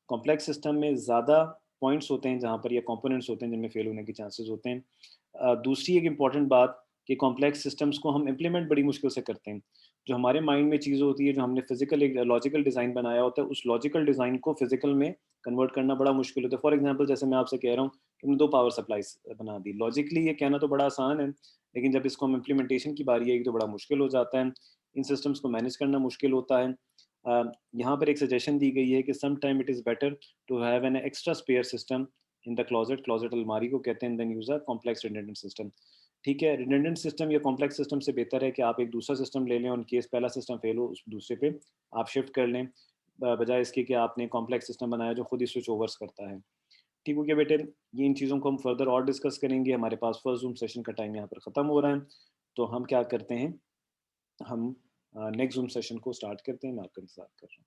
Complex system में ज़्यादा पॉइंट्स होते हैं जहाँ पर या कंपोनेंट्स होते हैं जिनमें फेल होने के चांसेस होते हैं। दूसरी एक इम्पॉर्टेंट बात कि कॉम्प्लेक्स सिस्टम्स को हम इम्प्लीमेंट बड़ी मुश्किल से करते हैं। जो हमारे माइंड में चीज़ होती है, जो हमने फिजिकल एक लॉजिकल डिज़ाइन बनाया होता है, उस लॉजिकल डिज़ाइन को फिजिकल में कन्वर्ट करना बड़ा मुश्किल होता है। फॉर एग्जांपल जैसे मैं आपसे कह रहा हूँ कि हमने 2 पावर सप्लाईज़ बना दी। लॉजिकली ये कहना तो बड़ा आसान है, लेकिन जब इसको हम इम्प्लीमेंटेशन की बारी आएगी तो बड़ा मुश्किल हो जाता है। इन सिस्टम्स को मैनेज करना मुश्किल होता है। यहाँ पर एक सजेशन दी गई है कि some time it is better to have an extra spare system in the closet. Closet अलमारी को कहते हैं, then use a complex redundant system. ठीक है, रिडंडेंट सिस्टम या कॉम्प्लेक्स सिस्टम से बेहतर है कि आप एक दूसरा सिस्टम ले लें और इन केस पहला सिस्टम फेल हो उस दूसरे पे आप शिफ्ट कर लें, बजाय इसके कि आपने कॉम्प्लेक्स सिस्टम बनाया जो खुद ही स्विच ओवर्स करता है। ठीक हो गया बेटे, ये इन चीज़ों को हम फर्दर और डिस्कस करेंगे। हमारे पास फर्स्ट जूम सेशन का टाइम यहाँ पर ख़त्म हो रहा है, तो हम क्या करते हैं, हम नेक्स्ट जूम सेशन को स्टार्ट करते हैं। मैं आपका इंतज़ार कर रहा हूँ।